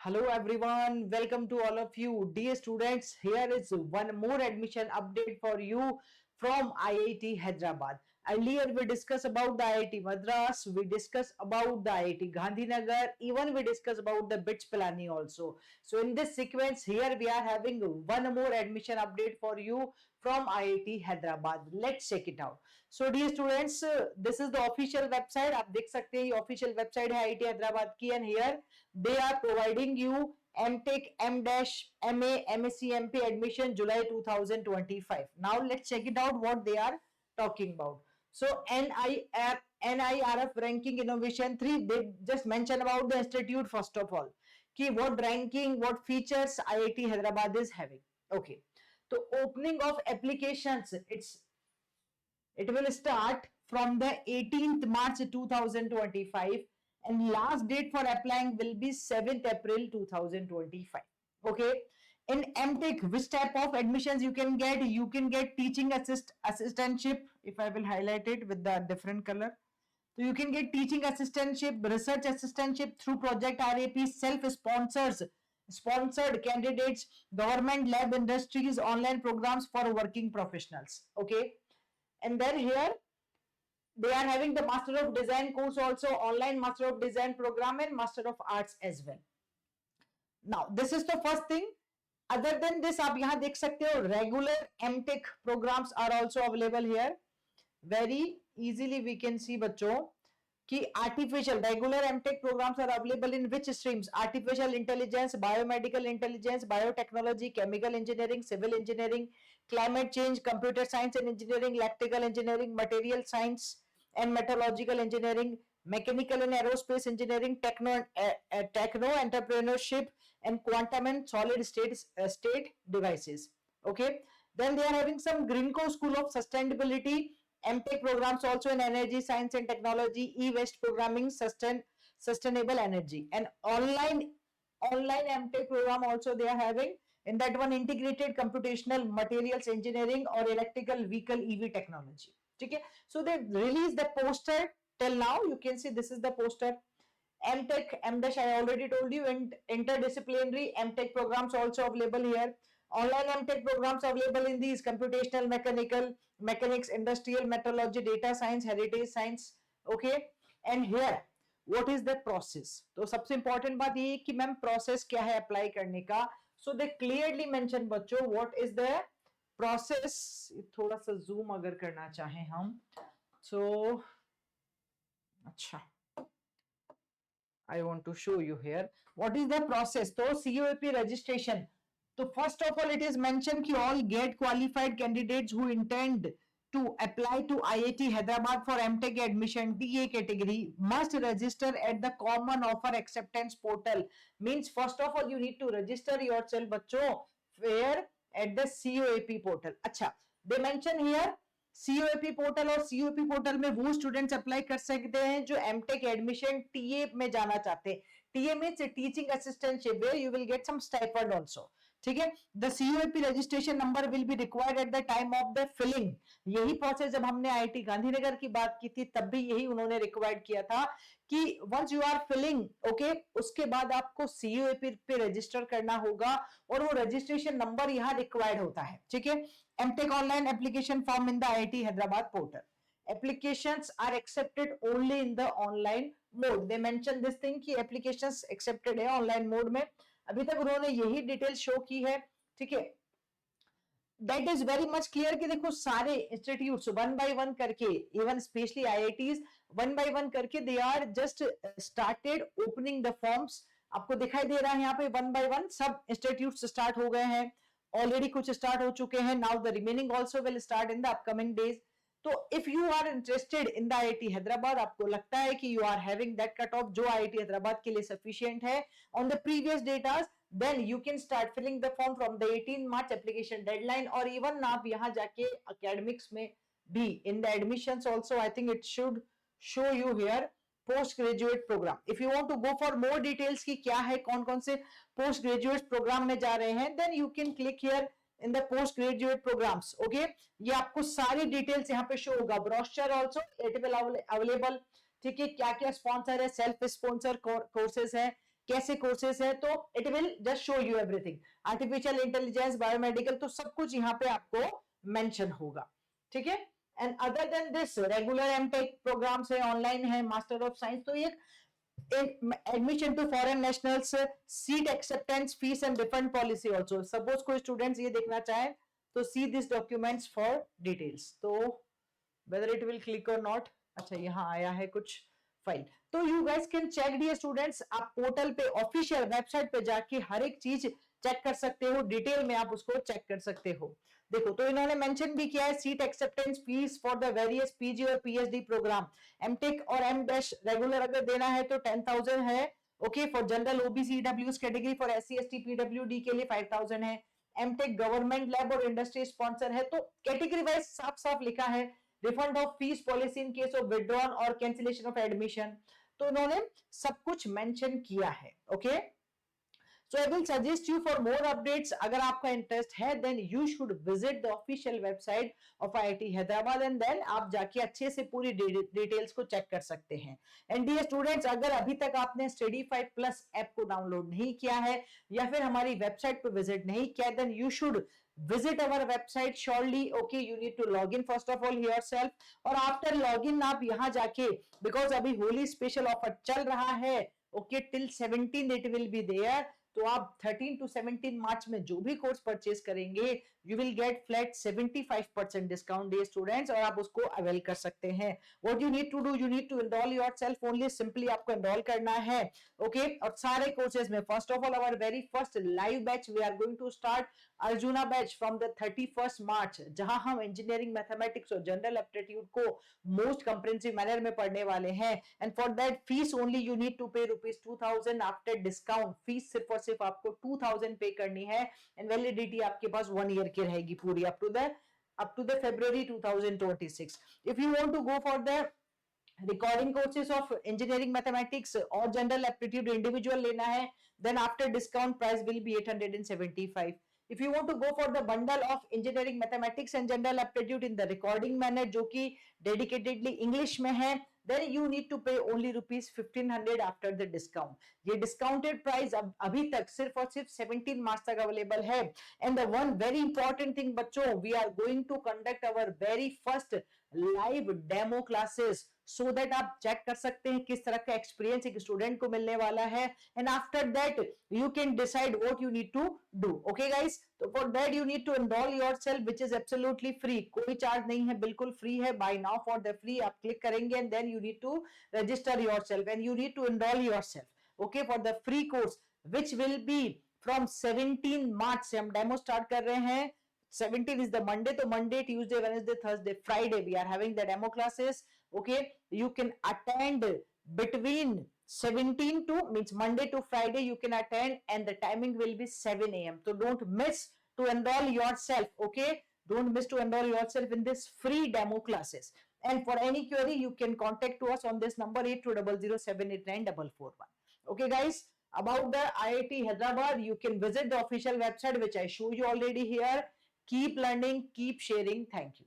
Hello everyone, welcome to all of you. Dear students, here is one more admission update for you from IIT Hyderabad. Earlier we discussed about the IIT Madras, we discussed about the IIT Gandhinagar, even we discussed about the BITS Pilani also. So in this sequence here we are having one more admission update for you from IIT Hyderabad. Let's check it out. So dear students, this is the official website. आप देख सकते हैं ये official website है IIT Hyderabad की and here they are providing you MTech, M-MA, MSc, MP admission July 2025. Now let's check it out what they are talking about. So NIRF ranking innovation 3, they just mention about the institute first of all. Ki what ranking, what features IIT Hyderabad is having. Okay. So opening of applications, it will start from the 18th March 2025 and last date for applying will be 7th April 2025. Okay. In MTech, which type of admissions you can get? You can get teaching assistantship. If I will highlight it with the different color. So you can get teaching assistantship, research assistantship through Project RAP, sponsored candidates, government lab industries, online programs for working professionals. Okay. And then here they are having the Master of Design course also, online Master of Design program and Master of Arts as well. Now this is the first thing. Other than this आप यहाँ देख सकते हो regular MTech programs are also available here. Very easily we can see बच्चों कि artificial regular MTech programs are available in which streams? Artificial intelligence, biomedical intelligence, biotechnology, chemical engineering, civil engineering, climate change, computer science and engineering, electrical engineering, material science and metallurgical engineering, mechanical and aerospace engineering, techno entrepreneurship, and quantum and solid state devices. Okay. Then they are having some Greenco School of Sustainability, MTech programs also in energy science and technology, e-waste programming, sustainable energy, and online MTech program also they are having. In that one, integrated computational materials engineering or electrical vehicle EV technology. Okay. So they release the poster till now. You can see this is the poster. MTech, M-Dash, I already told you, and interdisciplinary MTech programs also available here. Online MTech programs available in these computational mechanics, industrial metallurgy, data science, heritage science. Okay. And here, what is the process? तो सबसे important बात ये कि ma'am process क्या है apply करने का. So they clearly mention बच्चों what is the process. थोड़ा सा zoom अगर करना चाहें हम. So अच्छा. I want to show you here. What is the process? So COAP registration. So first of all, it is mentioned that all GATE qualified candidates who intend to apply to IIT Hyderabad for MTech admission TA category must register at the common offer acceptance portal. Means first of all, you need to register yourself, बच्चों, where at the COAP portal. अच्छा, they mention here COAP portal और COAP portal में वो students apply कर सकते हैं जो MTech admission TA में जाना चाहते हैं. TA means teaching assistantship where you will get some stipend also. ठीक है. The COAP registration number will be required at the time of the filling. यही प्रोसेस जब हमने आईआईटी गांधीनगर की बात की थी तब भी यही उन्होंने रिक्वायर्ड किया था कि once you are filling okay उसके बाद आपको COAP पे रजिस्टर करना होगा और वो रजिस्ट्रेशन नंबर यहाँ रिक्वायर्ड होता है. ठीक है. MTech online application form in the IIT Hyderabad portal. Applications are accepted only in the online mode. They mention this thing कि applications accepted है online mode में. अभी तक उन्होंने यही डिटेल शो की है. ठीक है. That is very much clear कि देखो सारे इंस्टीट्यूट्स वन बाय वन करके even specially IITs one by one करके they are just started opening the forms. आपको दिखाई दे रहा है यहाँ पे वन बाय वन सब इंस्टीट्यूट्स स्टार्ट हो गए हैं. ऑलरेडी कुछ स्टार्ट हो चुके हैं. Now the remaining also will start in the upcoming days. तो if you are interested in the IIT Hyderabad, आपको लगता है कि you are having that cut off जो IIT हैदराबाद के लिए सफिशिएंट है on the previous datas, then you can start filling the form from the 18 March application deadline. और even आप यहाँ जाके academics में भी in the admissions also I think it should show you here post graduate program. If you want to go for more details कि क्या है कौन कौन से पोस्ट ग्रेजुएट प्रोग्राम में जा रहे हैं, then you can click here in the post graduate programs. Okay, ये आपको सारी डिटेल्स यहाँ पे शो होगा. Brochure also it will available. ठीक है. क्या क्या स्पॉन्सर है, सेल्फ स्पॉन्सर कोर्सेज है, कैसे कोर्सेस है, तो it will just show you everything, artificial intelligence, biomedical, तो सब कुछ यहाँ पे आपको मेंशन होगा, ठीक है। And other than this regular MTech programmes है, ऑनलाइन है, मास्टर ऑफ साइंस, तो ये admission to foreign nationals, seat acceptance, fees and refund policy also. Suppose कोई स्टूडेंट्स ये देखना चाहे तो see this documents for details, तो वेदर इट विल क्लिक और नॉट, अच्छा यहाँ आया है कुछ फाइल, तो you guys can check dear students, आप पोर्टल पे ऑफिशियल वेबसाइट पे जाके हर एक चीज चेक कर सकते हो, डिटेल में आप उसको चेक कर सकते हो। देखो तो इन्होंने मेंशन भी किया है seat acceptance fees for the various PG और पीएचडी प्रोग्राम, एमटेक और एम डैश रेगुलर अगर देना है तो 10,000 है, okay, for general OBC EWS category, for SC ST PWD के लिए 5,000 है, एमटेक गवर्नमेंट लैब और इंडस्ट्री स्पॉन्सर है, तो कैटेगरी वाइज साफ साफ लिखा है, refund of fees policy in case of withdrawn और कैंसिलेशन ऑफ एडमिशन, तो इन्होंने सब कुछ मेंशन किया है, okay. So I will suggest you for more updates. अगर आपका इंटरेस्ट है then you should visit the official website of IIT Hyderabad and then आप जाके अच्छे से पूरी डिटेल्स को चेक कर सकते हैं। एंड डियर स्टूडेंट्स, अगर अभी तक आपने स्टडी 5 प्लस ऐप को डाउनलोड नहीं किया है या फिर हमारी वेबसाइट पर विजिट नहीं किया then you should visit our website surely, okay, you need to log in first of all yourself और after login आप यहाँ जाके, because अभी होली स्पेशल ऑफर चल रहा है, okay, till 17 it will be there, तो आप 13 to 17 मार्च में जो भी कोर्स परचेज करेंगे you will get flat 75% discount day students, और आप उसको अवेल कर सकते हैं। What you need to do, you need to enrol yourself only, simply आपको एनरोल करना है, ओके। और सारे कोर्सेज में first of all our very first live batch we are going to start Arjuna batch from the 31st March, जहां हम engineering mathematics और general aptitude को मोस्ट कंप्रेहेंसिव मैनर में पढ़ने वाले हैं। And for that fees only you need to pay ₹2,000 after discount, fees सिर्फ और सिर्फ आपको 2,000 पे करनी है एंड वैलिडिटी आपके पास 1 ईयर की रहेगी पूरी up to the February 2026। If you want to go for the recording courses of engineering mathematics और जनरल एप्टीट्यूड इंडिविजुअल लेना है then after discount price will be 875। If you want to go for the bundle of engineering mathematics and general aptitude in the recording manner जो कि dedicatedly English में है, then you need to pay only ₹1,500 after the discount। ये discounted price अभी तक सिर्फ और सिर्फ 17 मार्च तक अवेलेबल है। And the one very important thing बच्चों, we are going to conduct our very first live demo classes so that आप चेक कर सकते हैं किस तरह का एक्सपीरियंस एक स्टूडेंट को मिलने वाला है। And after that you can decide what you need to do, okay guys. तो for that you need to enrol yourself which is absolutely free, कोई चार्ज नहीं है, बिल्कुल फ्री है। Buy now for the free आप click करेंगे and then you need to register yourself and you need to enrol yourself, okay, for the free course which will be from 17 March से हम demo start कर रहे हैं। 17 is the Monday, so Monday, Tuesday, Wednesday, Thursday, Friday we are having the demo classes, okay। You can attend between 17 to means Monday to Friday you can attend and the timing will be 7 a.m. so don't miss to enroll yourself, okay, don't miss to enroll yourself in this free demo classes। And for any query you can contact to us on this number 8200789441, okay guys। About the IIT Hyderabad you can visit the official website which I showed you already here। Keep learning, keep sharing. Thank you.